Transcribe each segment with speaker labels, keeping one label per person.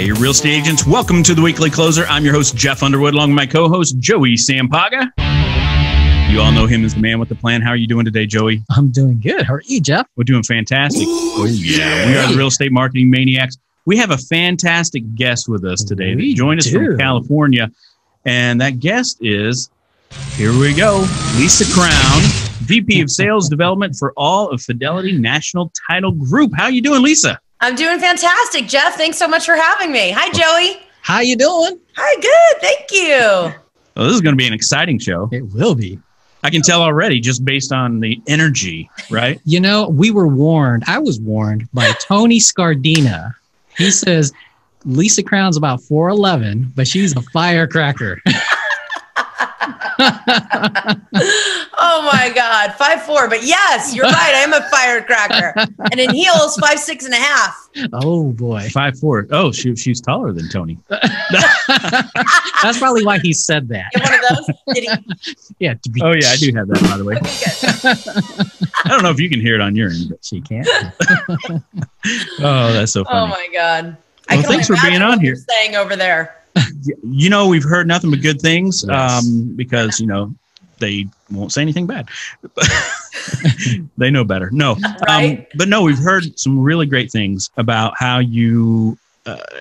Speaker 1: Hey, real estate agents, welcome to the Weekly Closer. I'm your host, Jeff Underwood, along with my co-host, Joey Sampaga. You all know him as the man with the plan. How are you doing today, Joey?
Speaker 2: I'm doing good. How are you, Jeff?
Speaker 1: We're doing fantastic.
Speaker 2: Oh, yeah.
Speaker 1: We are the Real Estate Marketing Maniacs. We have a fantastic guest with us today that joined us from California. And that guest is, here we go, Lisa Crown, VP of Sales Development for all of Fidelity National Title Group. How are you doing, Lisa?
Speaker 3: I'm doing fantastic, Jeff. Thanks so much for having me. Hi, Joey.
Speaker 2: How you doing?
Speaker 3: Hi, good. Thank you.
Speaker 1: Well, this is going to be an exciting show.
Speaker 2: It will be.
Speaker 1: I can tell already just based on the energy, right?
Speaker 2: You know, we were warned. I was warned by Tony Scardina. He says, Lisa Crown's about 4'11", but she's a firecracker.
Speaker 3: Oh my God, 5'4", but yes, you're right. I am a firecracker, and in heels, 5'6.5".
Speaker 2: Oh boy,
Speaker 1: 5'4". Oh, she's taller than Tony.
Speaker 2: That's probably why he said that.
Speaker 3: You have one of those? Did he?
Speaker 2: Yeah.
Speaker 1: Oh yeah, I do have that, by the way. I don't know if you can hear it on your end, but
Speaker 2: She can't.
Speaker 1: Oh, that's so funny.
Speaker 3: Oh my God.
Speaker 1: Well, thanks for being on here.
Speaker 3: Staying over there.
Speaker 1: You know, we've heard nothing but good things,
Speaker 2: Yes.
Speaker 1: because, you know, they won't say anything bad. They know better. No,
Speaker 3: Right?
Speaker 1: but no, we've heard some really great things about how you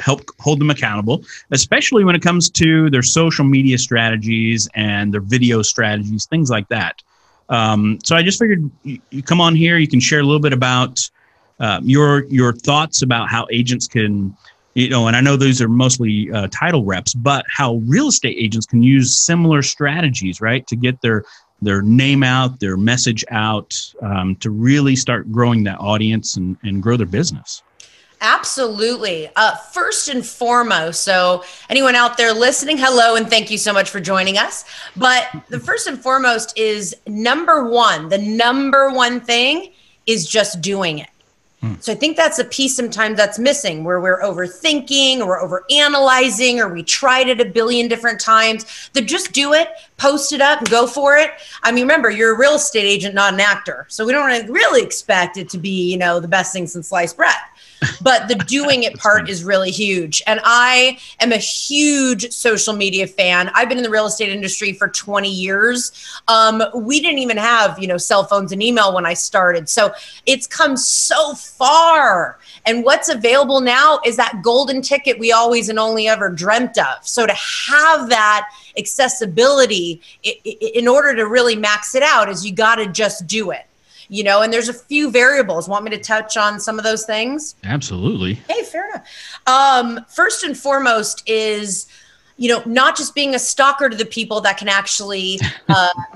Speaker 1: help hold them accountable, especially when it comes to their social media strategies and their video strategies, things like that. So I just figured you come on here, you can share a little bit about your thoughts about how agents can, you know, and I know those are mostly title reps, but how real estate agents can use similar strategies, right, to get their name out, their message out, to really start growing that audience and grow their business.
Speaker 3: Absolutely. First and foremost, so anyone out there listening, hello, and thank you so much for joining us. But the first and foremost is the number one thing is just doing it. So I think that's a piece sometimes that's missing, where we're overthinking or we're overanalyzing or we tried it a billion different times. Then just do it, post it up and go for it. I mean, remember, you're a real estate agent, not an actor. So we don't really expect it to be, you know, the best thing since sliced bread. But the doing it part is really huge. And I am a huge social media fan. I've been in the real estate industry for 20 years. We didn't even have, you know, cell phones and email when I started. So it's come so far. And what's available now is that golden ticket we always and only ever dreamt of. So to have that accessibility in order to really max it out is you got to just do it. You know, and there's a few variables. Want me to touch on some of those things?
Speaker 1: Absolutely.
Speaker 3: Hey, fair enough. First and foremost is, you know, not just being a stalker to the people that can actually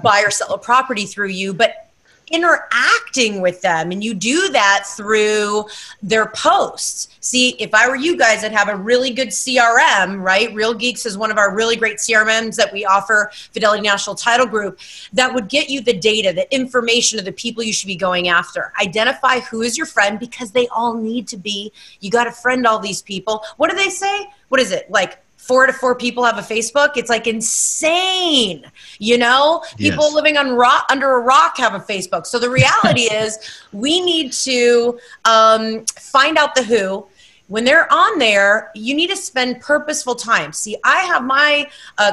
Speaker 3: buy or sell a property through you, but interacting with them. And you do that through their posts. See, if I were you guys, I'd have a really good CRM, right? Real Geeks is one of our really great CRMs that we offer, Fidelity National Title Group, that would get you the data, the information of the people you should be going after. Identify who is your friend, because they all need to be. You got to friend all these people. What do they say? What is it? Like 4 to 4 people have a Facebook. It's like insane, you know. People living on under a rock have a Facebook. So the reality is, we need to find out the who. When they're on there, you need to spend purposeful time. See, I have my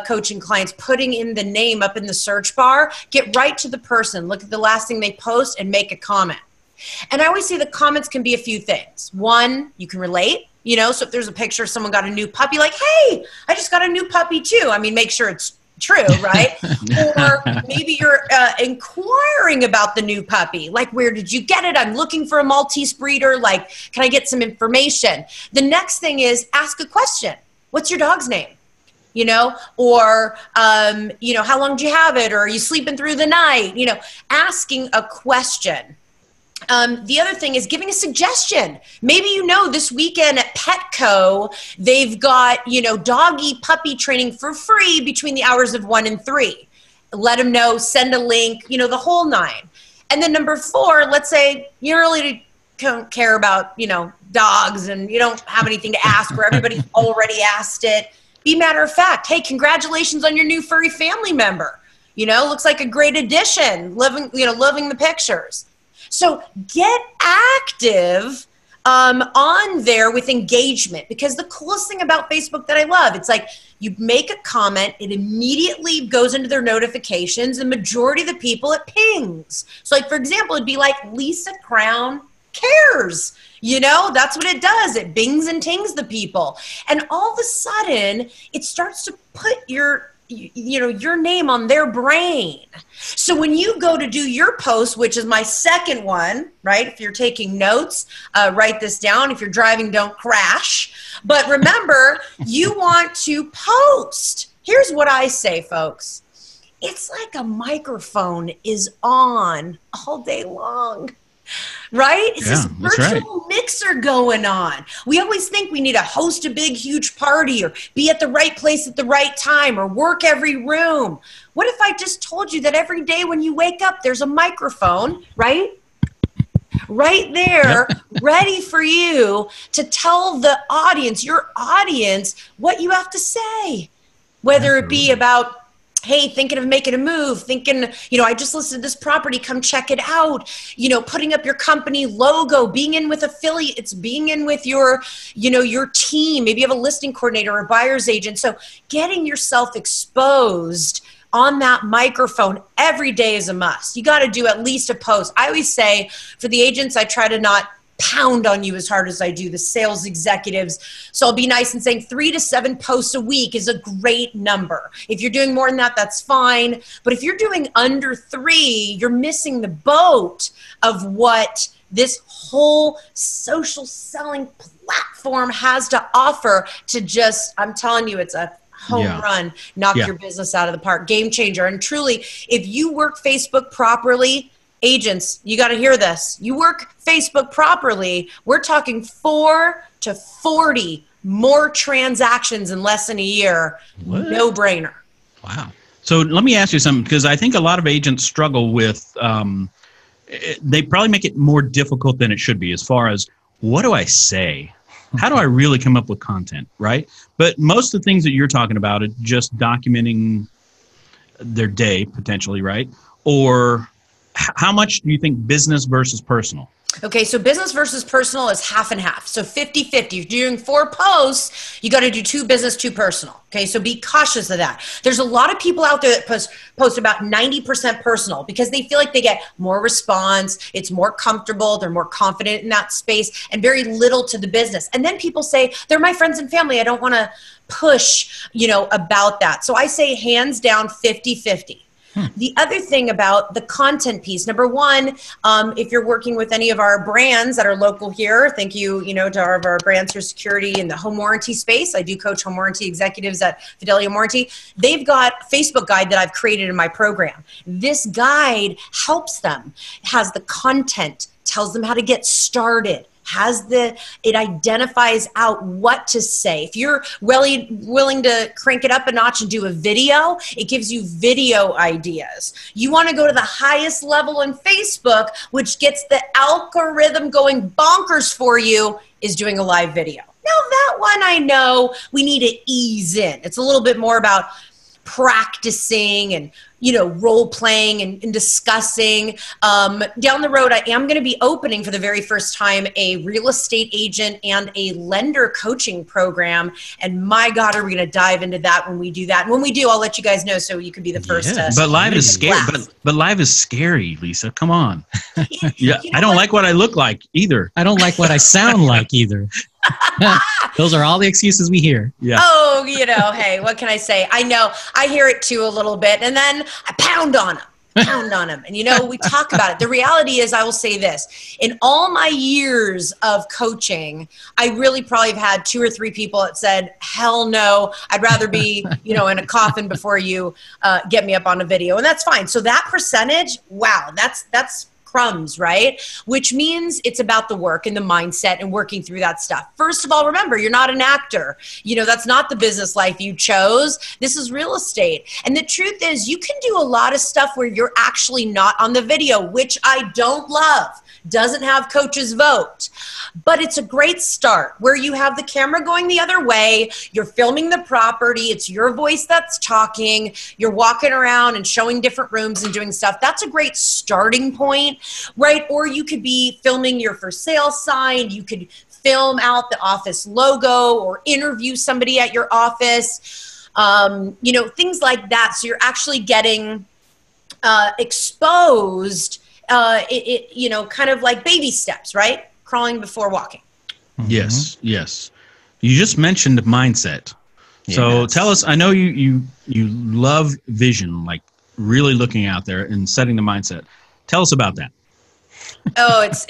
Speaker 3: coaching clients putting in the name up in the search bar. Get right to the person. Look at the last thing they post and make a comment. And I always say the comments can be a few things. One, you can relate. You know, so if there's a picture, someone got a new puppy, like, hey, I just got a new puppy too. I mean, make sure it's true, right? Or maybe you're inquiring about the new puppy. Like, where did you get it? I'm looking for a Maltese breeder. Like, can I get some information? The next thing is ask a question. What's your dog's name? You know, or, you know, how long do you have it? Or are you sleeping through the night? You know, asking a question. The other thing is giving a suggestion. Maybe, you know, this weekend at Petco, they've got, you know, doggy puppy training for free between the hours of 1 and 3. Let them know, send a link, you know, the whole 9. And then number 4, let's say you really don't care about, you know, dogs and you don't have anything to ask, or everybody's already asked it. Be matter of fact. Hey, congratulations on your new furry family member. You know, looks like a great addition. Loving the pictures. So get active on there with engagement, because the coolest thing about Facebook that I love, it's like you make a comment, it immediately goes into their notifications. The majority of the people it pings. So like, for example, it'd be like Lisa Crown cares. You know, that's what it does. It bings and tings the people. And all of a sudden, it starts to put your name on their brain. So when you go to do your post, which is my second one, right? If you're taking notes, write this down. If you're driving, don't crash. But remember, you want to post. Here's what I say, folks. It's like a microphone is on all day long. Right? It's this virtual mixer going on. We always think we need to host a big, huge party or be at the right place at the right time or work every room. What if I just told you that every day when you wake up, there's a microphone, right? Right there, ready for you to tell the audience, your audience, what you have to say. Whether it be about, hey, thinking of making a move, thinking, I just listed this property, come check it out, putting up your company logo, being in with affiliates, being in with your, your team. Maybe you have a listing coordinator or a buyer's agent. So getting yourself exposed on that microphone every day is a must. You got to do at least a post. I always say for the agents, I try to not pound on you as hard as I do the sales executives. So I'll be nice and saying 3 to 7 posts a week is a great number. If you're doing more than that, that's fine. But if you're doing under 3, you're missing the boat of what this whole social selling platform has to offer to just, I'm telling you, it's a home run, knock your business out of the park, game changer. And truly, if you work Facebook properly, agents, you got to hear this. You work Facebook properly, we're talking 4 to 40 more transactions in less than a year. What? No brainer.
Speaker 1: Wow. So let me ask you something, because I think a lot of agents struggle with, they probably make it more difficult than it should be as far as, what do I say? How do I really come up with content, right? But most of the things that you're talking about are just documenting their day, potentially, right? Or how much do you think business versus personal?
Speaker 3: Okay, so business versus personal is half and half. So 50-50. If you're doing 4 posts, you got to do 2 business, 2 personal. Okay, so be cautious of that. There's a lot of people out there that post about 90% personal because they feel like they get more response, it's more comfortable, they're more confident in that space, and very little to the business. And then people say, they're my friends and family, I don't want to push, about that. So I say hands down 50-50. The other thing about the content piece, number one, if you're working with any of our brands that are local here, thank you, to all of our brands for security in the home warranty space. I do coach home warranty executives at Fidelity Warranty. They've got a Facebook guide that I've created in my program. This guide helps them, has the content, tells them how to get started. It identifies out what to say. If you're really willing to crank it up a notch and do a video, it gives you video ideas. You want to go to the highest level in Facebook, which gets the algorithm going bonkers for you, is doing a live video. Now that one I know we need to ease in. It's a little bit more about practicing and role playing and discussing. Down the road, I am going to be opening for the very first time a real estate agent and a lender coaching program. And my God, are we going to dive into that when we do that? And when we do, I'll let you guys know so you can be the first to.
Speaker 1: But live is scary. But live is scary, Lisa. Come on. I don't like what I look like either.
Speaker 2: I don't like what I sound like either. Those are all the excuses we hear.
Speaker 1: Yeah.
Speaker 3: Oh, hey, what can I say? I know. I hear it too a little bit. And then I pound on them. And, we talk about it. The reality is, I will say this. In all my years of coaching, I really probably have had 2 or 3 people that said, hell no, I'd rather be, in a coffin before you get me up on a video. And that's fine. So that percentage, wow, that's crumbs, right? Which means it's about the work and the mindset and working through that stuff. First of all, remember, you're not an actor. That's not the business life you chose. This is real estate. And the truth is, you can do a lot of stuff where you're actually not on the video, which I don't love. Doesn't have coach's vote. But it's a great start where you have the camera going the other way. You're filming the property. It's your voice that's talking. You're walking around and showing different rooms and doing stuff. That's a great starting point. right? Or you could be filming your for sale sign. You could film out the office logo or interview somebody at your office, you know, things like that. So you're actually getting exposed, you know, kind of like baby steps, right? Crawling before walking.
Speaker 1: Yes, yes. You just mentioned mindset. So tell us, I know you love vision, like really looking out there and setting the mindset. Tell us about that.
Speaker 3: Oh, it's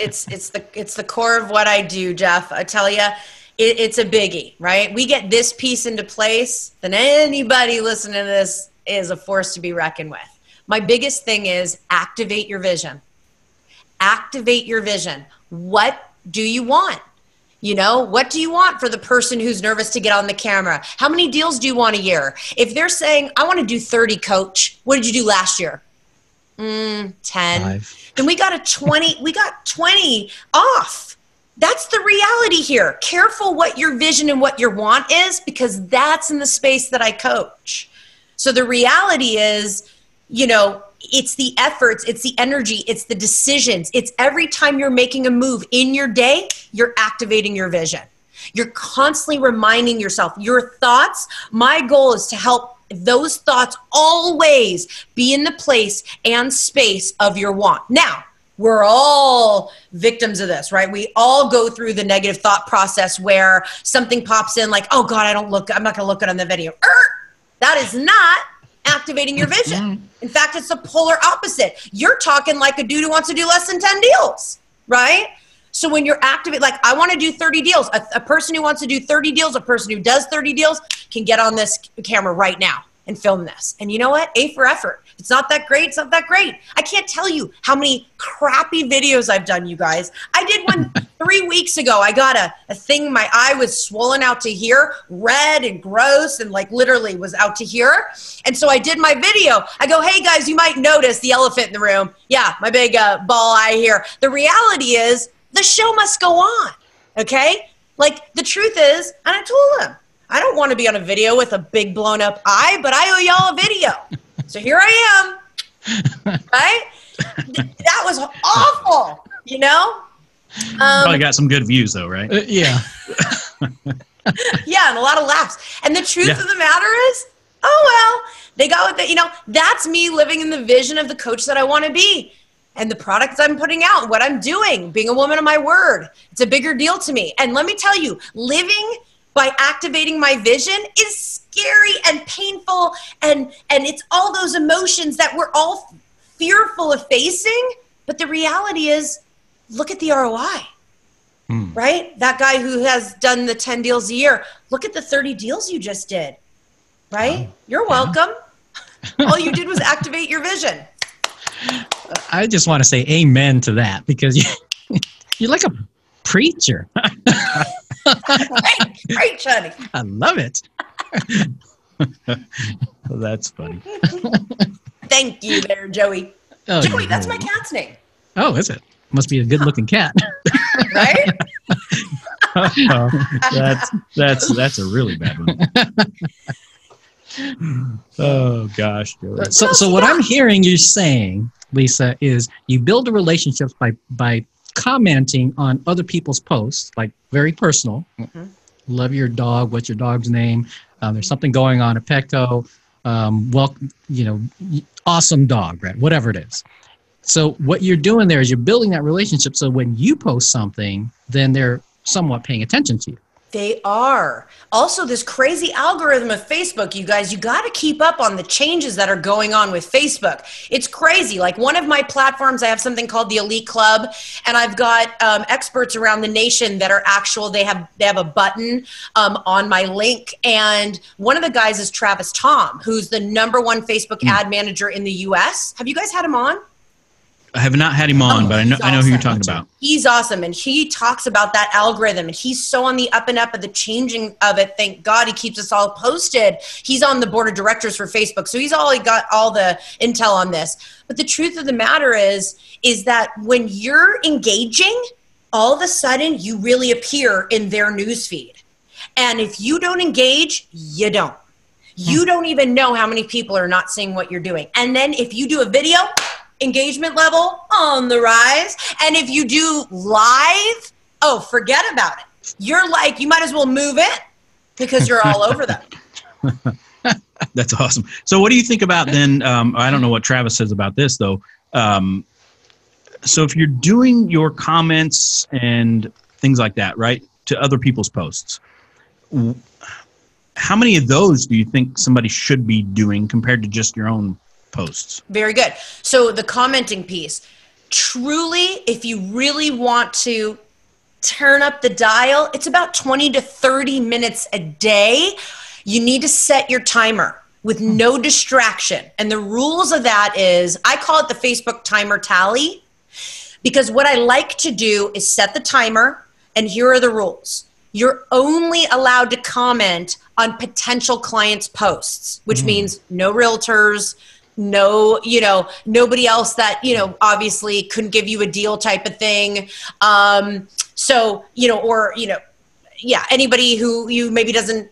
Speaker 3: the core of what I do, Jeff. I tell you, it's a biggie, right? We get this piece into place, then anybody listening to this is a force to be reckoned with. My biggest thing is activate your vision. Activate your vision. What do you want? You know, what do you want for the person who's nervous to get on the camera? How many deals do you want a year? If they're saying, I want to do 30, coach, what did you do last year? 10.
Speaker 2: 5.
Speaker 3: Then we got 20 off. That's the reality here. Careful what your vision and what your want is, because that's in the space that I coach. So the reality is, you know, it's the efforts, it's the energy, it's the decisions. It's every time you're making a move in your day, you're activating your vision. You're constantly reminding yourself your thoughts. My goal is to help those thoughts always be in the place and space of your want. Now, we're all victims of this, right? We all go through the negative thought process where something pops in like, oh God, I'm not going to look good on the video. That is not activating your vision. In fact, it's the polar opposite. You're talking like a dude who wants to do less than 10 deals, right? So when you're activate, like I want to do 30 deals, a person who wants to do 30 deals, a person who does 30 deals can get on this camera right now and film this. And you know what? A for effort. It's not that great. It's not that great. I can't tell you how many crappy videos I've done, you guys. I did one 3 weeks ago. I got a thing. My eye was swollen out to here, red and gross, and like literally was out to here. And so I did my video. I go, hey guys, you might notice the elephant in the room. Yeah, my big ball eye here. The reality is the show must go on. Okay? Like the truth is, and I told him, I don't want to be on a video with a big blown up eye, but I owe y'all a video. So here I am, right? That was awful, you know?
Speaker 1: Probably got some good views though, right?
Speaker 2: Yeah.
Speaker 3: Yeah, and a lot of laughs. And the truth of the matter is, oh, well, they got what they, you know, that's me living in the vision of the coach that I want to be. And the products I'm putting out, what I'm doing, being a woman of my word. It's a bigger deal to me. And let me tell you, living by activating my vision is scary and painful, and it's all those emotions that we're all fearful of facing. But the reality is, look at the ROI, right? That guy who has done the 10 deals a year, look at the 30 deals you just did, right? You're welcome. All you did was activate your vision.
Speaker 2: I just want to say amen to that, because you're like a preacher.
Speaker 3: Great, Johnny.
Speaker 2: I love it.
Speaker 1: Well, that's funny.
Speaker 3: Thank you there, Joey.
Speaker 2: Oh,
Speaker 3: Joey, that's my cat's name.
Speaker 2: Oh, is it? Must be a good-looking cat.
Speaker 3: Right?
Speaker 1: That's a really bad one. Oh gosh.
Speaker 2: So what I'm hearing you saying, Lisa, is you build a relationship by commenting on other people's posts, like very personal. Love your dog. What's your dog's name? There's something going on at Petco. Well, you know, awesome dog, right? Whatever it is. So what you're doing there is you're building that relationship. So when you post something, then they're somewhat paying attention to you.
Speaker 3: They are. Also, this crazy algorithm of Facebook, you guys, you got to keep up on the changes that are going on with Facebook. It's crazy. Like one of my platforms, I have something called the Elite Club, and I've got experts around the nation that are actual. They have a button on my link, and one of the guys is Travis Tom, who's the #1 Facebook ad manager in the U.S. Have you guys had him on?
Speaker 1: I have not had him on, but I know who you're talking about.
Speaker 3: He's awesome, and he talks about that algorithm, and he's so on the up and up of the changing of it. Thank God he keeps us all posted. He's on the board of directors for Facebook, so he's got all the intel on this. But the truth of the matter is that when you're engaging, all of a sudden you really appear in their newsfeed. And if you don't engage, you don't. You don't even know how many people are not seeing what you're doing. And then if you do a video, engagement level on the rise. And if you do live, oh, forget about it. You're like, you might as well move in because you're all over them.
Speaker 1: That's awesome. So what do you think about then, I don't know what Travis says about this though. So if you're doing your comments and things like that, right, to other people's posts, how many of those do you think somebody should be doing compared to just your own posts?
Speaker 3: Very good. So the commenting piece, truly, if you really want to turn up the dial, it's about 20 to 30 minutes a day. You need to set your timer with no distraction. And the rules of that is, I call it the Facebook timer tally, because what I like to do is set the timer, and here are the rules. You're only allowed to comment on potential clients' posts, which means no realtors, no, nobody else that, obviously couldn't give you a deal type of thing. Anybody who you maybe doesn't,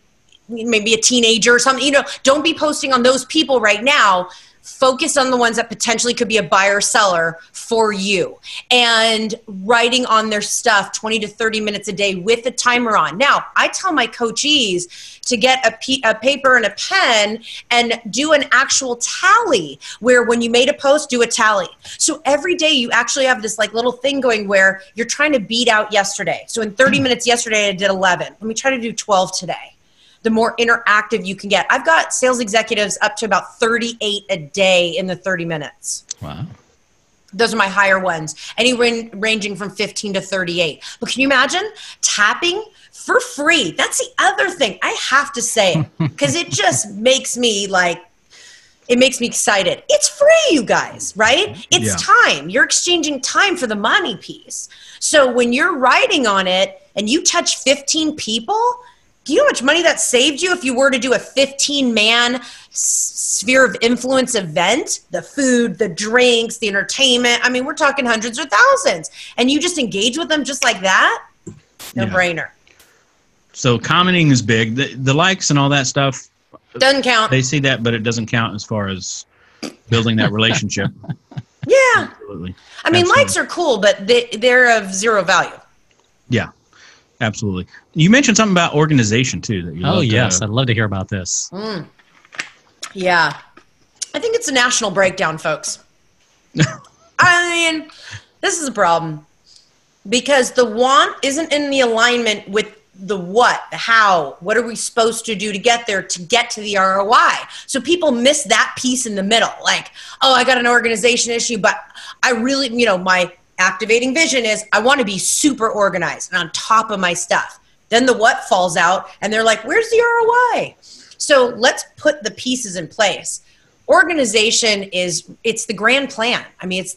Speaker 3: maybe a teenager or something, don't be posting on those people right now. Focus on the ones that potentially could be a buyer or seller for you, and writing on their stuff 20 to 30 minutes a day with the timer on. Now, I tell my coachees to get a paper and a pen and do an actual tally, where when you made a post, do a tally. So every day you actually have this like little thing going where you're trying to beat out yesterday. So in 30 minutes yesterday, I did 11. Let me try to do 12 today. The more interactive you can get. I've got sales executives up to about 38 a day in the 30 minutes.
Speaker 1: Wow.
Speaker 3: Those are my higher ones. Ranging from 15 to 38. But can you imagine tapping for free? That's the other thing. I have to say, because it just makes me excited. It's free, you guys, right? It's time. You're exchanging time for the money piece. So when you're writing on it and you touch 15 people, do you know how much money that saved you if you were to do a 15-man sphere of influence event? The food, the drinks, the entertainment. I mean, we're talking hundreds or thousands. And you just engage with them just like that? No brainer.
Speaker 1: So commenting is big. The likes and all that stuff
Speaker 3: doesn't count.
Speaker 1: They see that, but it doesn't count as far as building that relationship.
Speaker 3: Yeah.
Speaker 1: Absolutely.
Speaker 3: I mean, likes are cool, but they're of zero value.
Speaker 1: Yeah. Absolutely. You mentioned something about organization too. That you
Speaker 2: yes. I'd love to hear about this.
Speaker 3: Yeah. I think it's a national breakdown, folks. I mean, this is a problem because the want isn't in the alignment with the what, the how, what are we supposed to do to get there, to get to the ROI. So people miss that piece in the middle. Like, oh, I got an organization issue, but I really, my activating vision is I want to be super organized and on top of my stuff. Then the what falls out and they're like, where's the ROI? So let's put the pieces in place. Organization it's the grand plan. I mean, it's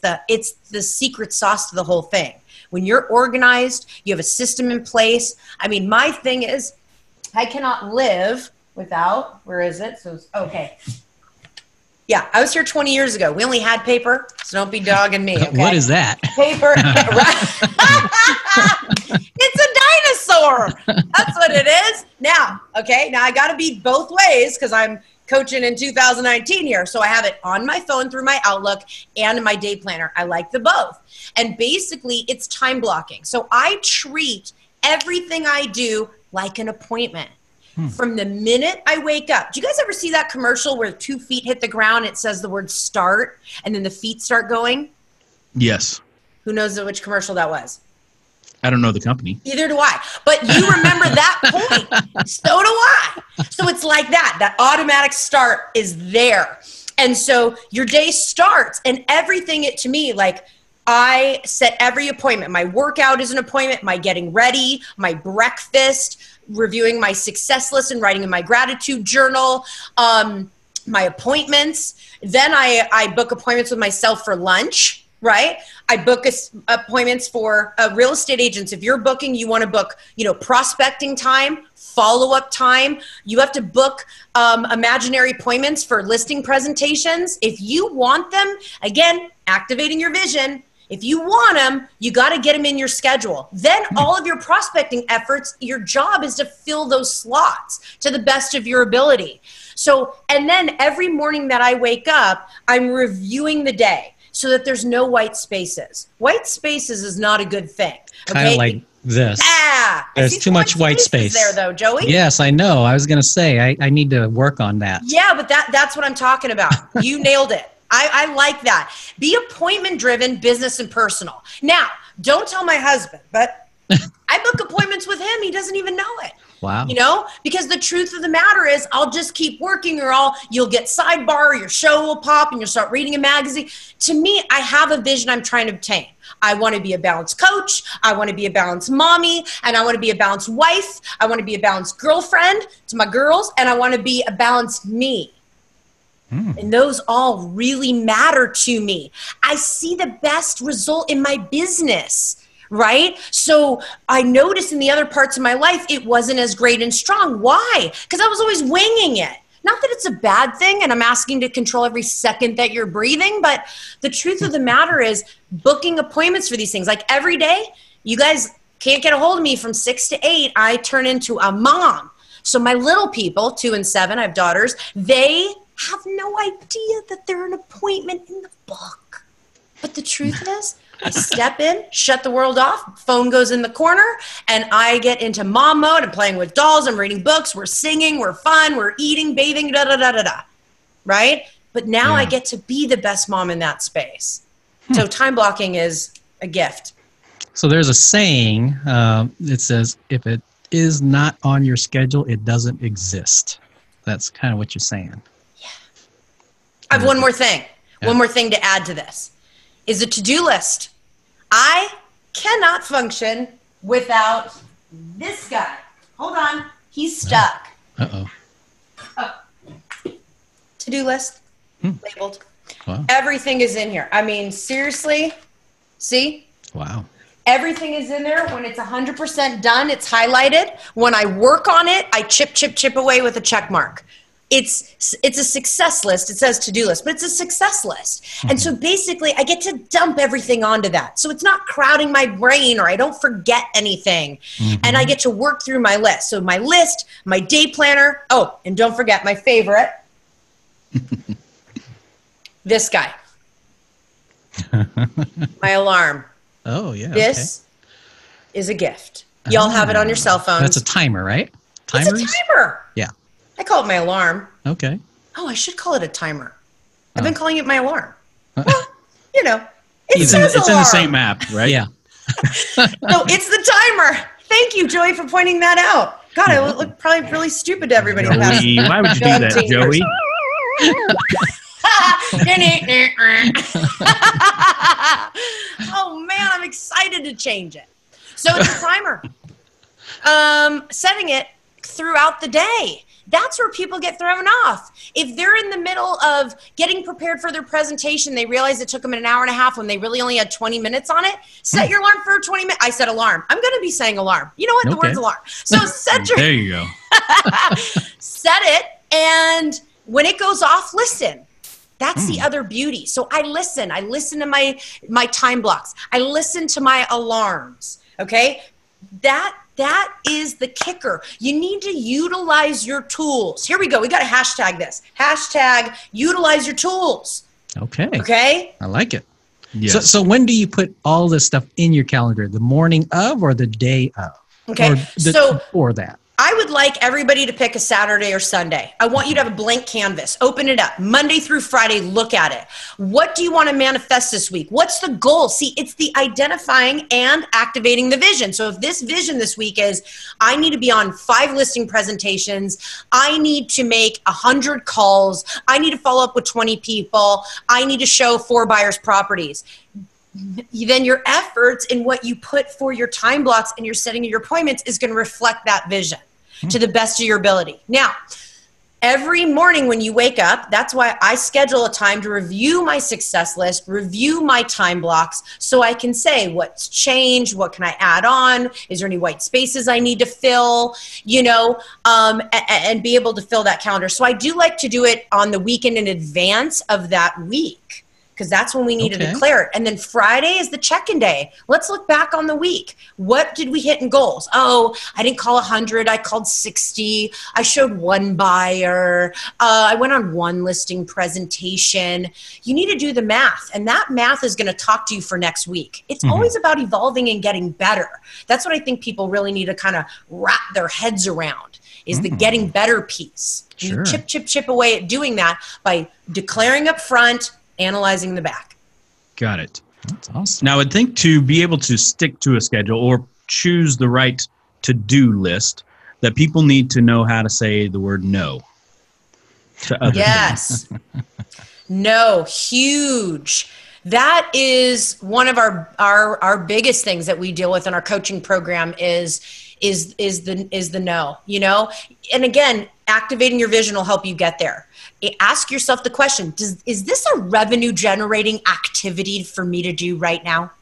Speaker 3: the secret sauce to the whole thing. When you're organized, you have a system in place. I mean, my thing is I cannot live without, where is it? So, okay. Yeah, I was here 20 years ago. We only had paper, so don't be dogging me. Okay?
Speaker 2: What is that?
Speaker 3: Paper. It's a dinosaur. That's what it is. Now I got to be both ways because I'm coaching in 2019 here. So I have it on my phone through my Outlook and in my day planner. I like the both. And basically, it's time blocking. So I treat everything I do like an appointment. From the minute I wake up. Do you guys ever see that commercial where 2 feet hit the ground, it says the word start, and then the feet start going?
Speaker 1: Yes.
Speaker 3: Who knows which commercial that was?
Speaker 1: I don't know the company.
Speaker 3: Either do I. But you remember that point. So do I. So it's like that. That automatic start is there. And so your day starts, and everything, to me, like, I set every appointment. My workout is an appointment, my getting ready, my breakfast, reviewing my success list and writing in my gratitude journal, my appointments. Then I book appointments with myself for lunch, right? I book appointments for real estate agents. If you're booking, you want to book, prospecting time, follow-up time. You have to book imaginary appointments for listing presentations. If you want them, again, activating your vision. If you want them, you got to get them in your schedule. Then all of your prospecting efforts, your job is to fill those slots to the best of your ability. So, and then every morning that I wake up, I'm reviewing the day. so that there's no white spaces. White spaces is not a good thing. Okay?
Speaker 2: Kind of like this.
Speaker 3: Yeah.
Speaker 2: There's too much white space
Speaker 3: there, though, Joey.
Speaker 2: Yes, I know. I was going to say, I need to work on that.
Speaker 3: Yeah, but that's what I'm talking about. You nailed it. I like that. Be appointment-driven, business and personal. Now, don't tell my husband, but I book appointments with him. He doesn't even know it.
Speaker 2: Wow.
Speaker 3: You know, because the truth of the matter is I'll just keep working, or you'll get sidebar, or your show will pop and you'll start reading a magazine. To me, I have a vision I'm trying to obtain. I want to be a balanced coach. I want to be a balanced mommy, and I want to be a balanced wife. I want to be a balanced girlfriend to my girls, and I want to be a balanced me. And those all really matter to me. I see the best result in my business, right? So I noticed in the other parts of my life, it wasn't as great and strong. Why? Because I was always winging it. Not that it's a bad thing and I'm asking to control every second that you're breathing, but the truth of the matter is booking appointments for these things. Like every day, you guys can't get a hold of me from 6 to 8. I turn into a mom. So my little people, 2 and 7, I have daughters, they have no idea that they're an appointment in the book. But the truth is, I step in, shut the world off, phone goes in the corner, and I get into mom mode. I'm playing with dolls, I'm reading books, we're singing, we're fun, we're eating, bathing, da-da-da-da-da, right? But now I get to be the best mom in that space. So time blocking is a gift.
Speaker 2: So there's a saying that says, if it is not on your schedule, it doesn't exist. That's kind of what you're saying.
Speaker 3: I have one more thing. One more thing to add to this is a to-do list. I cannot function without this guy. Hold on. He's stuck.
Speaker 2: Uh-oh.
Speaker 3: To-do list labeled.
Speaker 2: Wow.
Speaker 3: Everything is in here. I mean, seriously, see?
Speaker 2: Wow.
Speaker 3: Everything is in there. When it's 100% done, it's highlighted. When I work on it, I chip away with a check mark. It's a success list. It says to-do list, but it's a success list. And so basically I get to dump everything onto that. So it's not crowding my brain, or I don't forget anything. And I get to work through my list. So my list, my day planner. Oh, and don't forget my favorite, this guy, my alarm.
Speaker 2: Oh, yeah.
Speaker 3: This is a gift. Y'all have it on your cell phones.
Speaker 2: That's a timer, right? Timers?
Speaker 3: It's a timer.
Speaker 2: Yeah.
Speaker 3: I call it my alarm.
Speaker 2: Okay.
Speaker 3: Oh, I should call it a timer. I've been calling it my alarm. Well, you know,
Speaker 1: It's in the same app, right?
Speaker 2: Yeah.
Speaker 3: No, it's the timer. Thank you, Joey, for pointing that out. God, I look probably really stupid to everybody.
Speaker 1: Joey, why would you do that, Joey?
Speaker 3: Oh man, I'm excited to change it. So it's a timer. Setting it throughout the day. That's where people get thrown off. If they're in the middle of getting prepared for their presentation, they realize it took them an hour and a half when they really only had 20 minutes on it. Set your alarm for 20 minutes. I said alarm. I'm going to be saying alarm. You know what? The word's alarm. So set your...
Speaker 1: There you go.
Speaker 3: Set it, and when it goes off, listen. That's the other beauty. So I listen to my time blocks. I listen to my alarms. Okay. That is the kicker. You need to utilize your tools. Here we go. We got to hashtag this. Hashtag utilize your tools.
Speaker 2: Okay.
Speaker 3: Okay.
Speaker 2: I like it.
Speaker 1: Yes.
Speaker 2: So when do you put all this stuff in your calendar? The morning of or the day of?
Speaker 3: Okay.
Speaker 2: Or before that?
Speaker 3: I would like everybody to pick a Saturday or Sunday. I want you to have a blank canvas. Open it up. Monday through Friday, look at it. What do you want to manifest this week? What's the goal? See, it's the identifying and activating the vision. So if this vision this week is, I need to be on 5 listing presentations, I need to make 100 calls, I need to follow up with 20 people, I need to show 4 buyers properties. Then your efforts in what you put for your time blocks and your setting of your appointments is going to reflect that vision to the best of your ability. Now, every morning when you wake up, that's why I schedule a time to review my success list, review my time blocks, so I can say what's changed, what can I add on, is there any white spaces I need to fill, you know, and be able to fill that calendar. So I do like to do it on the weekend in advance of that week. because that's when we need to declare it. And then Friday is the check-in day. Let's look back on the week. What did we hit in goals? Oh, I didn't call 100. I called 60. I showed one buyer. I went on one listing presentation. You need to do the math, and that math is going to talk to you for next week. It's always about evolving and getting better. That's what I think people really need to kind of wrap their heads around, is the getting better piece. Sure. You chip away at doing that by declaring up front, analyzing the back.
Speaker 1: Got it.
Speaker 2: That's awesome.
Speaker 1: Now, I would think to be able to stick to a schedule or choose the right to-do list, that people need to know how to say the word no to others.
Speaker 3: Yes. No, huge. That is one of our biggest things that we deal with in our coaching program is the no, you know? And again, activating your vision will help you get there. Ask yourself the question, is this a revenue generating activity for me to do right now?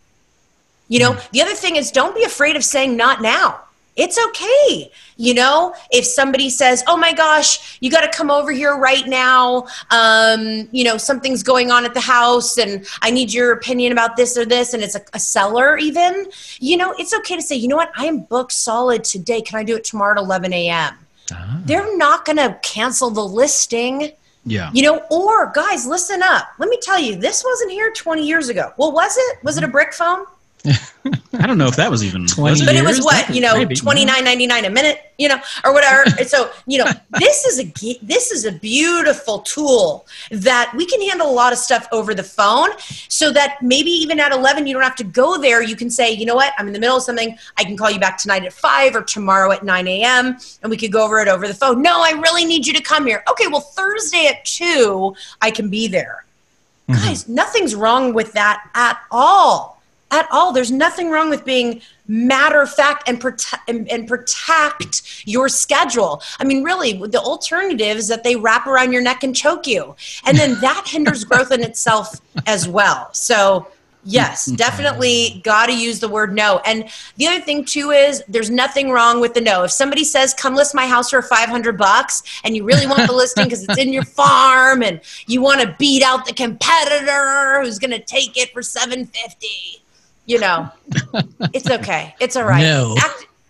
Speaker 3: You know, the other thing is, don't be afraid of saying not now. It's okay. You know, if somebody says, oh my gosh, you got to come over here right now. You know, something's going on at the house and I need your opinion about this or this. And it's a seller even, you know, it's okay to say, you know what? I am booked solid today. Can I do it tomorrow at 11 a.m.? They're not going to cancel the listing.
Speaker 1: Yeah.
Speaker 3: You know, or guys, listen up. Let me tell you, this wasn't here 20 years ago. Well, was it? Was it a brick phone?
Speaker 1: I don't know if that was even
Speaker 2: 20
Speaker 3: but
Speaker 2: years?
Speaker 3: it was what, you know, $29.99 a minute, you know, or whatever. So, you know, this is a beautiful tool that we can handle a lot of stuff over the phone, so that maybe even at 11 you don't have to go there. You can say, you know what, I'm in the middle of something. I can call you back tonight at 5 or tomorrow at 9 a.m. and we could go over it over the phone. No, I really need you to come here. Okay, well, Thursday at 2 I can be there. Guys, nothing's wrong with that at all. At all. There's nothing wrong with being matter of fact and protect your schedule. I mean, really, the alternative is that they wrap around your neck and choke you. And then that hinders growth in itself as well. So yes, definitely got to use the word no. And the other thing too is there's nothing wrong with the no. If somebody says, come list my house for $500 and you really want the listing because it's in your farm and you want to beat out the competitor who's going to take it for $750, you know, it's okay. It's all right.
Speaker 2: No.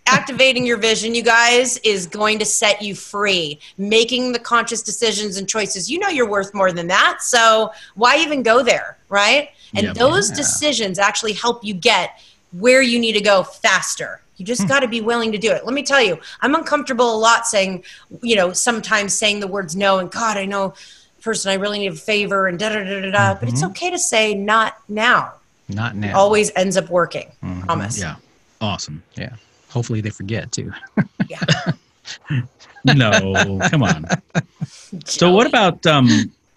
Speaker 3: Activating your vision, you guys, is going to set you free. Making the conscious decisions and choices. You know you're worth more than that. So why even go there, right? And those decisions actually help you get where you need to go faster. You just got to be willing to do it. Let me tell you, I'm uncomfortable a lot saying, you know, sometimes saying the words no, and God, I know, person, I really need a favor, and da-da-da-da-da. But it's okay to say not now.
Speaker 2: Not now.
Speaker 3: It always ends up working. Promise.
Speaker 1: Yeah. Awesome.
Speaker 2: Yeah. Hopefully they forget too.
Speaker 3: Yeah.
Speaker 1: No, come on. So what about,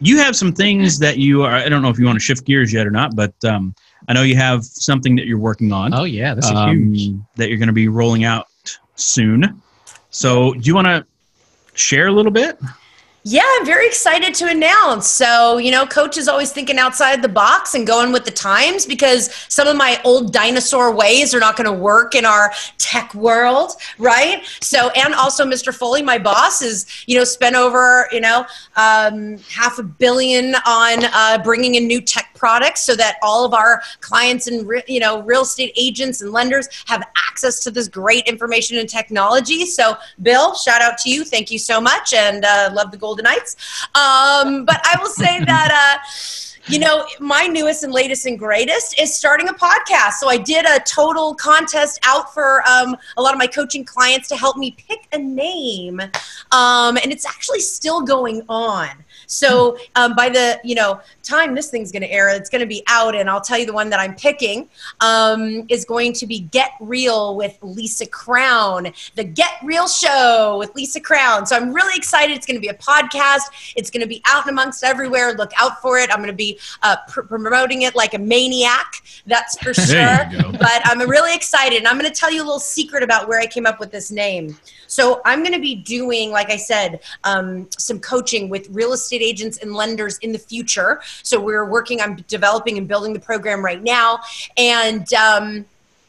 Speaker 1: you have some things that you are, I don't know if you want to shift gears yet or not, but I know you have something that you're working on.
Speaker 2: Oh yeah, that's huge.
Speaker 1: That you're going to be rolling out soon. So do you want to share a little bit?
Speaker 3: Yeah, I'm very excited to announce. So, you know, Coach is always thinking outside the box and going with the times, because some of my old dinosaur ways are not going to work in our tech world, right? So, and also Mr. Foley, my boss, is, you know, spent over, you know, $500 million on bringing in new tech products so that all of our clients and, you know, real estate agents and lenders have access to this great information and technology. So, Bill, shout out to you. Thank you so much, and love the Golden Knights. But I will say that, you know, my newest and latest and greatest is starting a podcast. So I did a total contest out for a lot of my coaching clients to help me pick a name. And it's actually still going on. So by the, you know, time this thing's going to air, it's going to be out. And I'll tell you the one that I'm picking is going to be Get Real with Lisa Crown, the Get Real Show with Lisa Crown. So I'm really excited. It's going to be a podcast. It's going to be out and amongst everywhere. Look out for it. I'm going to be promoting it like a maniac. That's for sure.
Speaker 1: There you go.
Speaker 3: But I'm really excited. And I'm going to tell you a little secret about where I came up with this name. So I'm going to be doing, like I said, some coaching with real estate agents and lenders in the future. So I'm developing and building the program right now. And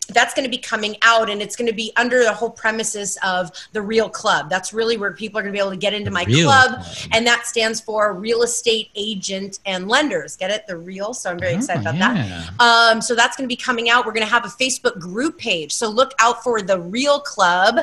Speaker 3: that's going to be coming out, and it's going to be under the whole premises of the Real Club. That's really where people are going to be able to get into my club. And that stands for Real Estate Agent and Lenders. Get it? The Real. So I'm very excited about that. So that's going to be coming out. We're going to have a Facebook group page. So look out for the Real Club.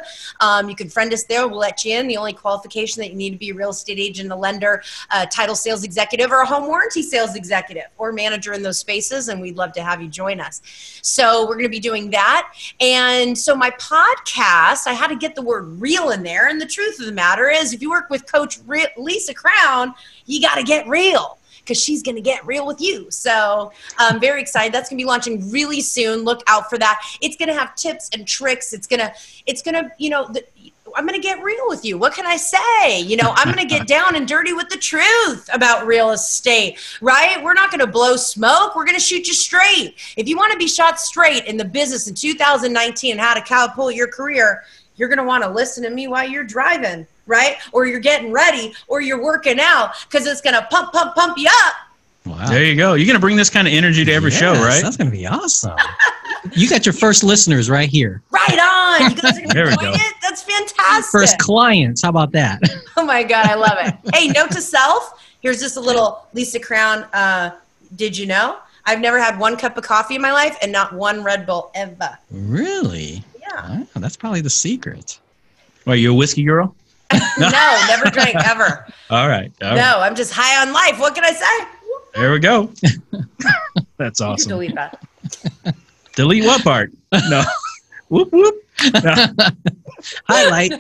Speaker 3: You can friend us there. We'll let you in. The only qualification that you need to be a real estate agent, a lender, a title sales executive, or a home warranty sales executive or manager in those spaces. And we'd love to have you join us. So we're going to be doing that. And so my podcast, I had to get the word real in there. And the truth of the matter is, if you work with Coach Lisa Crown, you got to get real, because she's going to get real with you. So I'm very excited. That's going to be launching really soon. Look out for that. It's going to have tips and tricks. It's going to, you know, I'm going to get real with you. What can I say? You know, I'm going to get down and dirty with the truth about real estate, right? We're not going to blow smoke. We're going to shoot you straight. If you want to be shot straight in the business in 2019 and how to catapult your career, you're going to want to listen to me while you're driving, right? Or you're getting ready, or you're working out, because it's going to pump you up.
Speaker 1: Wow. There you go. You're going to bring this kind of energy to every show, right?
Speaker 2: That's going to be awesome. You got your first listeners right here.
Speaker 3: Right on. You guys are going to enjoy it? That's fantastic.
Speaker 2: First clients. How about that?
Speaker 3: Oh, my God. I love it. Hey, note to self. Here's just a little Lisa Crown. Did you know? I've never had one cup of coffee in my life and not one Red Bull ever.
Speaker 2: Really?
Speaker 3: Yeah.
Speaker 2: Oh, that's probably the secret.
Speaker 1: Are you a whiskey girl?
Speaker 3: No, never drank ever.
Speaker 1: All right.
Speaker 3: No, I'm just high on life. What can I say?
Speaker 1: There we go. That's awesome.
Speaker 3: You can delete that.
Speaker 1: Delete what part? No. Whoop, whoop. No.
Speaker 2: Highlight.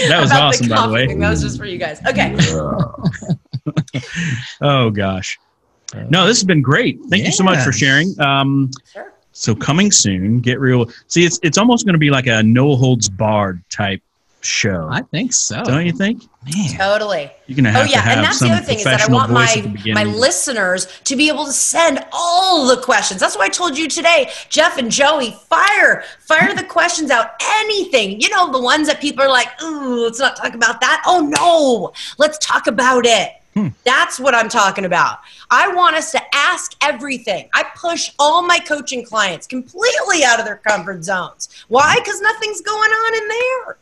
Speaker 1: That was awesome, by the way.
Speaker 3: That was just for you guys. Okay.
Speaker 1: Oh, gosh. No, this has been great. Thank you so much for sharing.
Speaker 3: Sure.
Speaker 1: So coming soon, Get Real. See, it's almost going to be like a no holds barred type show.
Speaker 2: I think so.
Speaker 1: Don't you think?
Speaker 3: Man. Totally.
Speaker 1: You're going to have to have
Speaker 3: and that's
Speaker 1: some
Speaker 3: the other thing is that I want my listeners to be able to send all the questions. That's why I told you today, Jeff and Joey, fire the questions out. Anything, you know, the ones that people are like, ooh, let's not talk about that. Oh no, let's talk about it. That's what I'm talking about. I want us to ask everything. I push all my coaching clients completely out of their comfort zones. Why? Because nothing's going on in there.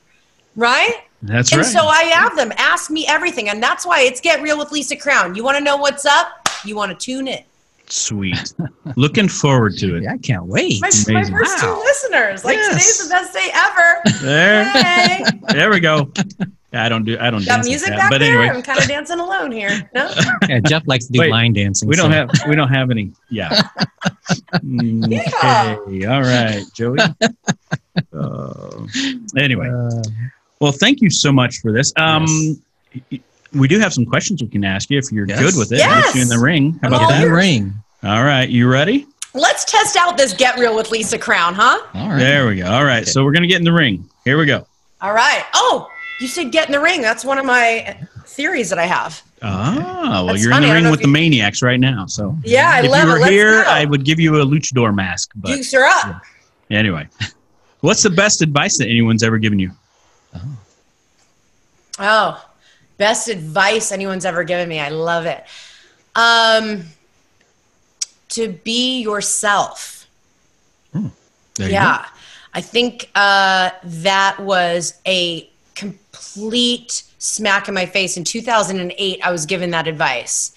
Speaker 3: Right?
Speaker 1: That's right.
Speaker 3: And so I have them ask me everything. And that's why it's Get Real with Lisa Crown. You want to know what's up? You want to tune in.
Speaker 1: Sweet. Looking forward to it.
Speaker 2: Yeah, I can't wait.
Speaker 3: My first two listeners. Like today's the best day ever.
Speaker 1: There.
Speaker 3: Hey.
Speaker 1: There we go. I don't
Speaker 3: Got
Speaker 1: dance
Speaker 3: music
Speaker 1: like that,
Speaker 3: back
Speaker 1: but
Speaker 3: there?
Speaker 1: anyway.
Speaker 3: I'm kind of dancing alone here. No?
Speaker 2: Yeah, Jeff likes to do line dancing.
Speaker 1: We don't have any. Yeah. Okay. All right, Joey. Anyway. Well, thank you so much for this. We do have some questions we can ask you if you're good with it.
Speaker 3: Yes.
Speaker 1: Get you in the ring. How about that?
Speaker 2: Ring.
Speaker 1: All right. You ready?
Speaker 3: Let's test out this Get Real with Lisa Crown, huh?
Speaker 2: All right.
Speaker 1: There we go. All right. So we're going to get in the ring. Here we go.
Speaker 3: All right. Oh, you said get in the ring. That's one of my theories that I have.
Speaker 1: Ah, well,
Speaker 3: That's
Speaker 1: you're
Speaker 3: funny.
Speaker 1: in the ring with the Maniacs right now. So
Speaker 3: Yeah, I love it.
Speaker 1: If you were
Speaker 3: Let's
Speaker 1: here,
Speaker 3: go.
Speaker 1: I would give you a luchador mask. But
Speaker 3: Juice her up.
Speaker 1: anyway, what's the best advice that anyone's ever given you?
Speaker 3: Oh, best advice anyone's ever given me. I love it. To be yourself.
Speaker 1: There you
Speaker 3: Yeah. I think that was a complete smack in my face. In 2008, I was given that advice.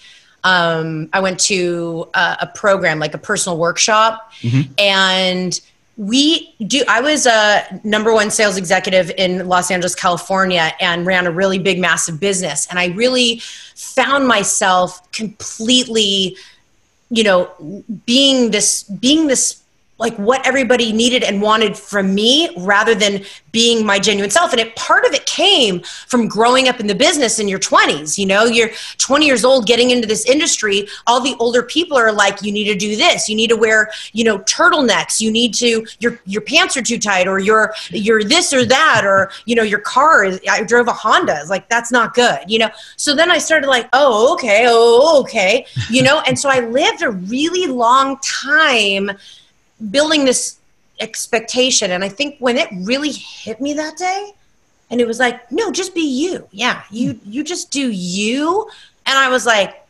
Speaker 3: I went to a program, like a personal workshop, and I was a #1 sales executive in Los Angeles, California, and ran a really big, massive business. And I really found myself completely, you know, being this like what everybody needed and wanted from me rather than being my genuine self. And part of it came from growing up in the business in your 20s. You know, you're 20 years old getting into this industry. All the older people are like, you need to do this. You need to wear, you know, turtlenecks. You need to, your pants are too tight, or you're this or that, or, you know, your car is, I drove a Honda. It's like, that's not good, you know? So then I started like, oh, okay. You know? And so I lived a really long time building this expectation. And I think when it really hit me that day, and it was like, no, just be you. Yeah, you just do you. And I was like,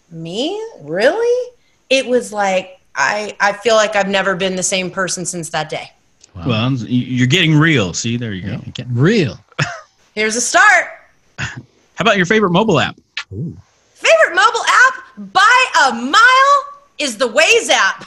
Speaker 3: me? Really? It was like, I feel like I've never been the same person since that day.
Speaker 2: Wow.
Speaker 1: Well, you're getting real. See, there you go.
Speaker 2: You're getting real.
Speaker 3: Here's a start.
Speaker 1: How about your favorite mobile app?
Speaker 2: Ooh.
Speaker 3: Favorite mobile app by a mile is the Waze app.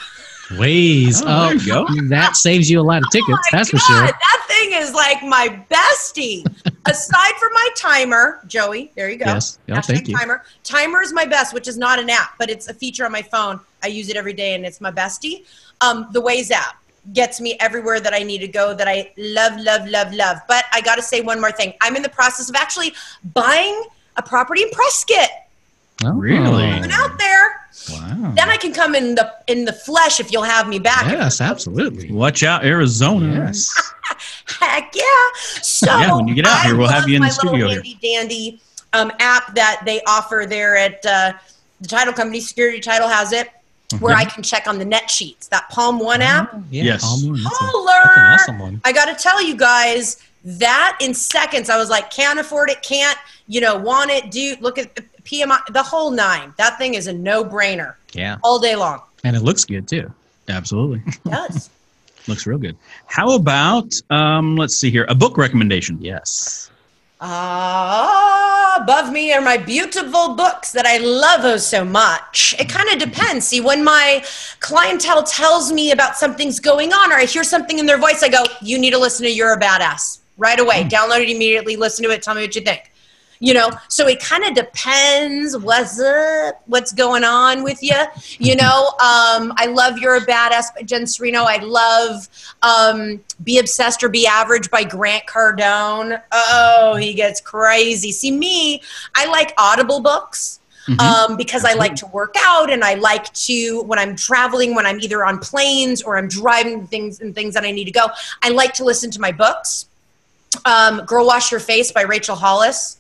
Speaker 2: Waze.
Speaker 1: Oh, there you go.
Speaker 2: That saves you a lot of tickets, that's for sure.
Speaker 3: That thing is like my bestie. Aside from my timer, Joey, there you go.
Speaker 2: Yes. Yeah, thank you.
Speaker 3: Timer. Timer is my best, which is not an app, but it's a feature on my phone. I use it every day, and it's my bestie. The Waze app gets me everywhere that I need to go, that I love, love, love, love. But I got to say one more thing. I'm in the process of actually buying a property in Prescott.
Speaker 2: Oh.
Speaker 1: Really?
Speaker 3: I'm out there.
Speaker 2: Wow.
Speaker 3: Then I can come in the flesh if you'll have me back.
Speaker 2: Yes, absolutely.
Speaker 1: Watch out, Arizona.
Speaker 2: Yes.
Speaker 3: Heck yeah. So
Speaker 1: Yeah, when you get out here, we'll have you in the
Speaker 3: my
Speaker 1: studio
Speaker 3: little
Speaker 1: here.
Speaker 3: handy dandy app that they offer there at the title company. Security Title has it, where I can check on the net sheets. That Palm One app.
Speaker 2: Yeah,
Speaker 1: Yes.
Speaker 2: That's
Speaker 3: Holler!
Speaker 2: an awesome one.
Speaker 3: I got to tell you guys that in seconds, I was like, can't afford it, can't, want it, look at PMI, the whole nine. That thing is a no-brainer.
Speaker 2: Yeah.
Speaker 3: All day long.
Speaker 2: And it looks good too.
Speaker 1: Absolutely.
Speaker 3: It does.
Speaker 1: Looks real good. How about, let's see here, a book recommendation?
Speaker 2: Yes.
Speaker 3: Above me are my beautiful books that I love oh so much. It kind of depends. See, when my clientele tells me about something's going on, or I hear something in their voice, I go, you need to listen to You're a Badass right away. Download it immediately. Listen to it. Tell me what you think. So it kind of depends what's up, what's going on with you. I love You're a Badass by Jen Serino. I love Be Obsessed or Be Average by Grant Cardone. Oh, he gets crazy. See, me, I like Audible books. Because I like to work out, and I like to, when I'm traveling, when I'm either on planes or I'm driving things that I need to go, I like to listen to my books. Girl Wash Your Face by Rachel Hollis.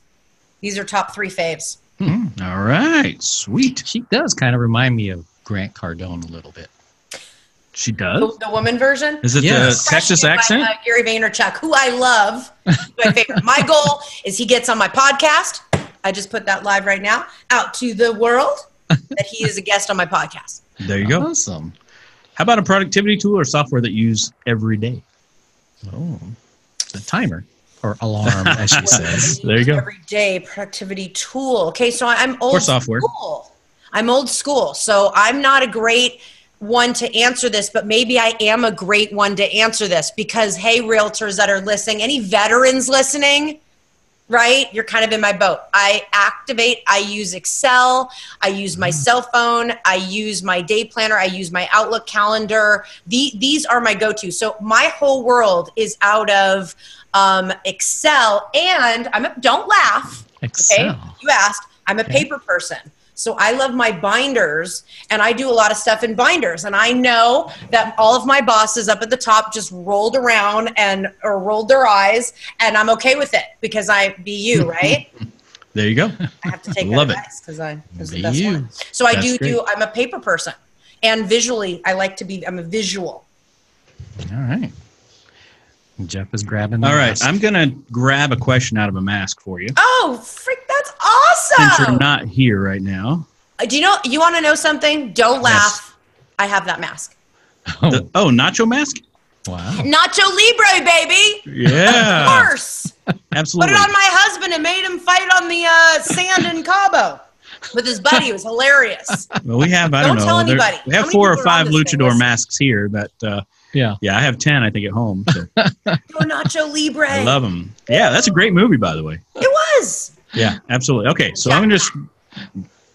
Speaker 3: These are top 3 faves.
Speaker 1: All right. Sweet.
Speaker 2: She does kind of remind me of Grant Cardone a little bit.
Speaker 1: She does?
Speaker 3: The woman version?
Speaker 1: Is it
Speaker 2: Yes.
Speaker 1: the Texas
Speaker 3: By,
Speaker 1: accent?
Speaker 3: Gary Vaynerchuk, who I love. My favorite. My goal is he gets on my podcast. I just put that live right now out to the world that he is a guest on my podcast.
Speaker 1: There you go.
Speaker 2: Awesome.
Speaker 1: How about a productivity tool or software that you use every day?
Speaker 2: Oh, the timer or alarm, as she says.
Speaker 1: There you go.
Speaker 3: Everyday productivity tool. Okay, so I'm old
Speaker 1: Or software.
Speaker 3: school. I'm old school, so I'm not a great one to answer this, but maybe I am a great one to answer this because, hey, realtors that are listening, any veterans listening, right? You're kind of in my boat. I use Excel. I use my cell phone. I use my day planner. I use my Outlook calendar. These are my go-to. So my whole world is out of Excel, and don't laugh.
Speaker 2: Excel.
Speaker 3: Okay? You asked. I'm a paper person. So I love my binders, and I do a lot of stuff in binders. And I know that all of my bosses up at the top just rolled around or rolled their eyes, and I'm okay with it because I be you, right?
Speaker 1: There you go.
Speaker 3: I have to take
Speaker 1: Love
Speaker 3: that
Speaker 1: it.
Speaker 3: advice because I was
Speaker 2: Be
Speaker 3: the best
Speaker 2: you.
Speaker 3: one. So I
Speaker 1: That's great.
Speaker 3: I'm a paper person, and visually, I'm a visual.
Speaker 2: All right. Jeff is grabbing the
Speaker 1: All right.
Speaker 2: mask.
Speaker 1: I'm going to grab a question out of a mask for you.
Speaker 3: Oh, freak! That's
Speaker 1: Since you're
Speaker 3: awesome.
Speaker 1: not here right now.
Speaker 3: Do you want to know something? Don't laugh. I have that mask.
Speaker 2: Oh,
Speaker 1: Nacho mask?
Speaker 2: wow.
Speaker 3: Nacho Libre, baby.
Speaker 1: Yeah.
Speaker 3: Of course. Put
Speaker 1: Absolutely.
Speaker 3: it on my husband and made him fight on the sand in Cabo with his buddy. It was hilarious.
Speaker 1: Well, we have, I
Speaker 3: Don't
Speaker 1: don't know.
Speaker 3: tell anybody.
Speaker 1: We
Speaker 3: How
Speaker 1: have
Speaker 3: many
Speaker 1: 4 or
Speaker 3: people are on
Speaker 1: 5
Speaker 3: this thing?
Speaker 1: luchador
Speaker 3: Listen.
Speaker 1: masks here, but
Speaker 2: Yeah.
Speaker 1: I have 10, I think, at home. So
Speaker 3: Go Nacho Libre.
Speaker 1: I love them. Yeah, that's a great movie, by the way.
Speaker 3: It was.
Speaker 1: Yeah, absolutely. Okay, so I'm going to just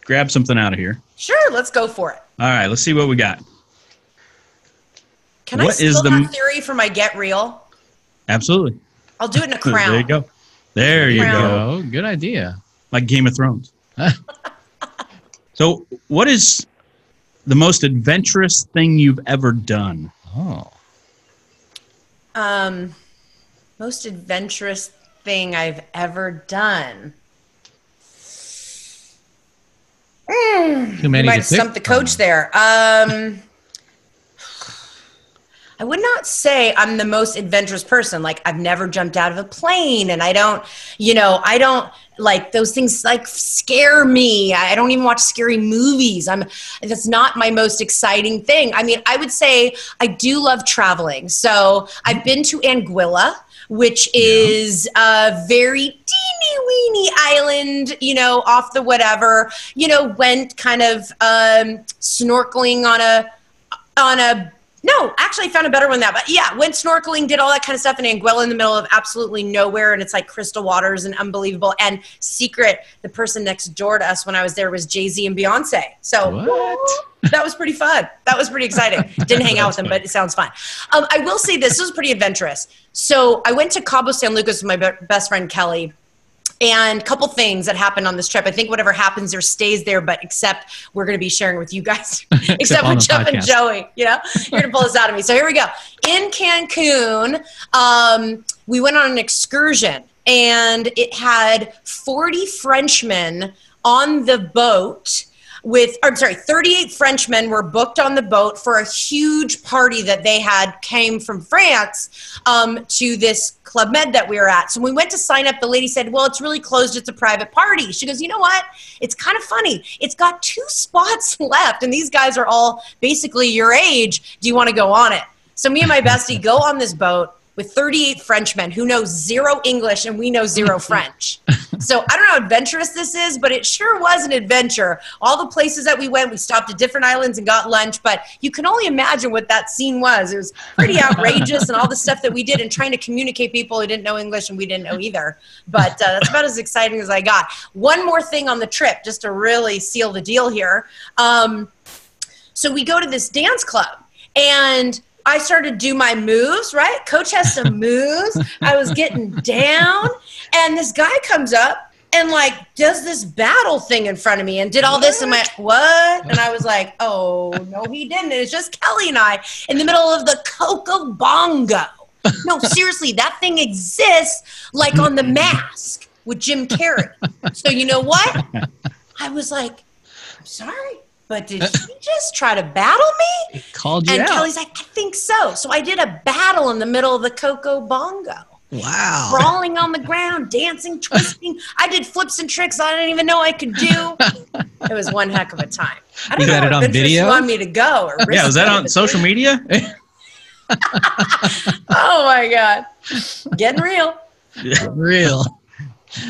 Speaker 1: grab something out of here.
Speaker 3: Sure, let's go for it.
Speaker 1: All right, let's see what we got.
Speaker 3: Can I
Speaker 1: What is
Speaker 3: steal
Speaker 1: the-
Speaker 3: that theory for my Get Real?
Speaker 1: Absolutely.
Speaker 3: I'll do it in a crown.
Speaker 1: There you go. There you
Speaker 3: Crown.
Speaker 1: go.
Speaker 2: Oh, good idea.
Speaker 1: Like Game of Thrones. So, what is the most adventurous thing you've ever done?
Speaker 2: Oh.
Speaker 3: Most adventurous thing I've ever done.
Speaker 2: Too
Speaker 3: You
Speaker 2: many
Speaker 3: might
Speaker 2: to
Speaker 3: have
Speaker 2: pick
Speaker 3: stumped the coach
Speaker 2: from.
Speaker 3: there. I would not say I'm the most adventurous person. Like, I've never jumped out of a plane, and I don't like those things like scare me. I don't even watch scary movies. That's not my most exciting thing. I mean, I would say I do love traveling. So I've been to Anguilla, which is a very teeny weeny island, off the whatever, went kind of snorkeling no, actually I found a better one than that. But yeah, went snorkeling, did all that kind of stuff in Anguilla in the middle of absolutely nowhere. And it's like crystal waters and unbelievable. And secret, the person next door to us when I was there was Jay-Z and Beyonce. So that was pretty fun. That was pretty exciting. Didn't hang out with them, but it sounds fun. I will say this was pretty adventurous. So I went to Cabo San Lucas with my best friend, Kelly. And a couple things that happened on this trip. I think whatever happens there stays there, but except we're going to be sharing with you guys, except with Jeff and Joey. You're going to pull this out of me. So here we go. In Cancun, we went on an excursion, and it had 40 Frenchmen on the boat. 38 Frenchmen were booked on the boat for a huge party that they had came from France to this Club Med that we were at. So when we went to sign up, the lady said, well, it's really closed. It's a private party. She goes, you know what? It's kind of funny. It's got 2 spots left, and these guys are all basically your age. Do you want to go on it? So me and my bestie go on this boat with 38 Frenchmen who know 0 English and we know 0 French. So I don't know how adventurous this is, but it sure was an adventure. All the places that we went, we stopped at different islands and got lunch, but you can only imagine what that scene was. It was pretty outrageous, and all the stuff that we did and trying to communicate people who didn't know English and we didn't know either. But that's about as exciting as I got. One more thing on the trip, just to really seal the deal here. So we go to this dance club, and I started to do my moves, right? Coach has some moves. I was getting down, and this guy comes up and like does this battle thing in front of me and did all this. And I'm like, what? And I was like, oh, no, he didn't. It's just Kelly and I in the middle of the Coco Bongo. No, seriously, that thing exists like on The Mask with Jim Carrey. So you know what? I was like, I'm sorry, but did she just try to battle me?
Speaker 2: It called you out.
Speaker 3: And Kelly's like, I think so. So I did a battle in the middle of the Coco Bongo.
Speaker 2: Wow.
Speaker 3: Crawling on the ground, dancing, twisting. I did flips and tricks I didn't even know I could do. It was one heck of a time. I don't
Speaker 2: You
Speaker 3: know
Speaker 2: got it on video?
Speaker 3: You want me to go? Or
Speaker 1: Yeah, was that on social media?
Speaker 3: Oh, my God. Getting real.
Speaker 2: Real.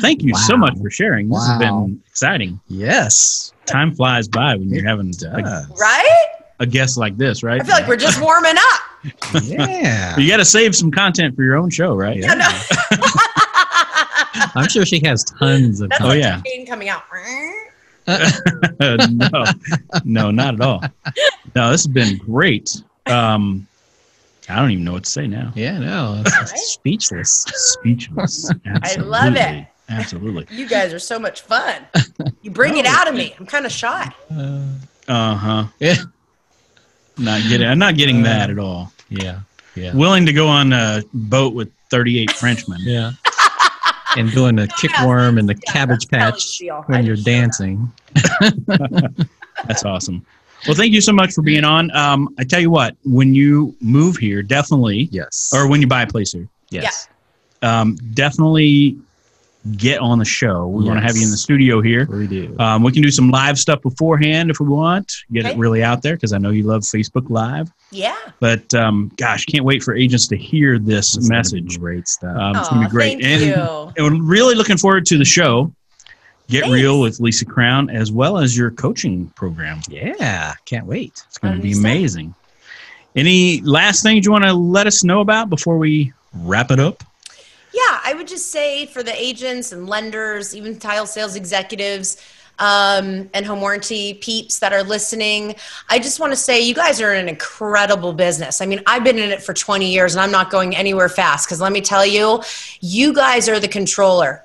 Speaker 1: Thank you so
Speaker 2: Wow.
Speaker 1: much for sharing. This has been exciting.
Speaker 2: Yes.
Speaker 1: Time flies by when you're having
Speaker 3: Right?
Speaker 1: a guest like this, right?
Speaker 3: I feel like we're just warming up.
Speaker 2: Yeah.
Speaker 1: You got to save some content for your own show, right?
Speaker 3: Yeah, no.
Speaker 2: I'm sure she has tons of
Speaker 3: That's
Speaker 1: Oh,
Speaker 3: like
Speaker 1: yeah.
Speaker 3: the chain coming out.
Speaker 1: No, not at all. No, this has been great. I don't even know what to say now.
Speaker 2: Yeah, no.
Speaker 3: Right?
Speaker 2: Speechless.
Speaker 1: Speechless.
Speaker 3: I love it.
Speaker 1: Absolutely.
Speaker 3: You guys are so much fun. You bring it out of me. I'm kind of shy.
Speaker 1: Uh-huh.
Speaker 2: Yeah.
Speaker 1: I'm not getting that at all.
Speaker 2: Yeah. Yeah.
Speaker 1: Willing to go on a boat with 38 Frenchmen.
Speaker 2: Yeah. And doing the kickworm and the cabbage
Speaker 3: that's
Speaker 2: patch
Speaker 3: Kelly's deal.
Speaker 2: when
Speaker 3: I
Speaker 2: you're
Speaker 3: just showed up.
Speaker 2: dancing.
Speaker 1: That's awesome. Well, thank you so much for being on. I tell you what, when you move here, definitely,
Speaker 2: Yes.
Speaker 1: or when you buy a place here,
Speaker 2: yes.
Speaker 1: definitely get on the show. We want to have you in the studio here.
Speaker 2: We do.
Speaker 1: We can do some live stuff beforehand if we want. Get
Speaker 3: Okay.
Speaker 1: it really out there because I know you love Facebook Live.
Speaker 3: Yeah.
Speaker 1: But gosh, can't wait for agents to hear this
Speaker 2: It's gonna
Speaker 1: message.
Speaker 2: be great stuff.
Speaker 1: It's going to be great.
Speaker 3: Thank you.
Speaker 1: And we're really looking forward to the show. Get
Speaker 3: Thanks.
Speaker 1: Real with Lisa Crown, as well as your coaching program.
Speaker 2: Yeah. Can't wait.
Speaker 1: It's going to be
Speaker 3: 100%.
Speaker 1: amazing. Any last things you want to let us know about before we wrap it up?
Speaker 3: Yeah, I would just say for the agents and lenders, even title sales executives, and home warranty peeps that are listening, I just want to say you guys are in an incredible business. I mean, I've been in it for 20 years and I'm not going anywhere fast because let me tell you, you guys are the controller.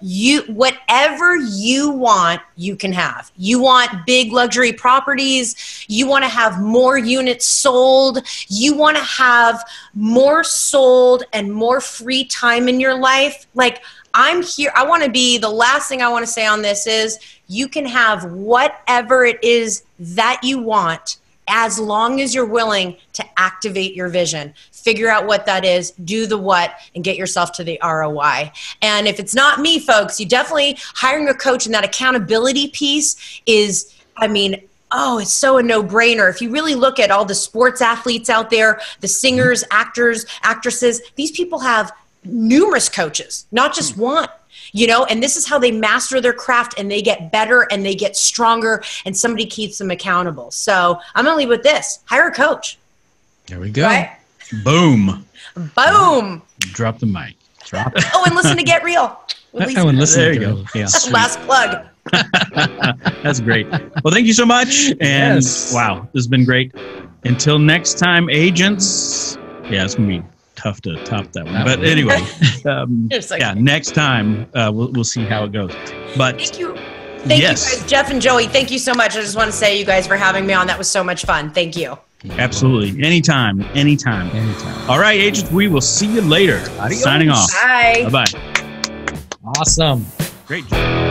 Speaker 3: Whatever you want, you can have. You want big luxury properties. You want to have more units sold. You want to have more sold and more free time in your life. Like, I'm here. I want to be, the last thing I want to say on this is you can have whatever it is that you want as long as you're willing to activate your vision. Figure out what that is, do the what, and get yourself to the ROI. And if it's not me, folks, you definitely hiring a coach, and that accountability piece is, I mean, oh, it's so a no-brainer. If you really look at all the sports athletes out there, the singers, actors, actresses, these people have numerous coaches, not just one. You know, and this is how they master their craft, and they get better and they get stronger, and somebody keeps them accountable. So I'm going to leave with this. Hire a coach.
Speaker 2: There we go.
Speaker 3: Right?
Speaker 1: Boom.
Speaker 3: Boom.
Speaker 1: Drop the mic.
Speaker 2: Drop it.
Speaker 3: Oh, and listen to Get Real. with Lisa.
Speaker 2: Oh, and listen
Speaker 1: There
Speaker 2: to
Speaker 1: you go.
Speaker 2: it. Yeah.
Speaker 3: Last plug.
Speaker 1: That's great. Well, thank you so much. And
Speaker 2: Yes.
Speaker 1: wow, this has been great. Until next time, agents. Yeah, it's going to be tough to top that one. But anyway, yeah, next time we'll see how it goes. But
Speaker 3: Thank you. Thank you guys, Jeff and Joey. Thank you so much. I just want to say you guys for having me on. That was so much fun. Thank you.
Speaker 1: Absolutely. Anytime. All right, agents, we will see you later.
Speaker 2: Adios.
Speaker 1: Signing off.
Speaker 3: Bye.
Speaker 1: Bye-bye.
Speaker 2: Awesome.
Speaker 1: Great job.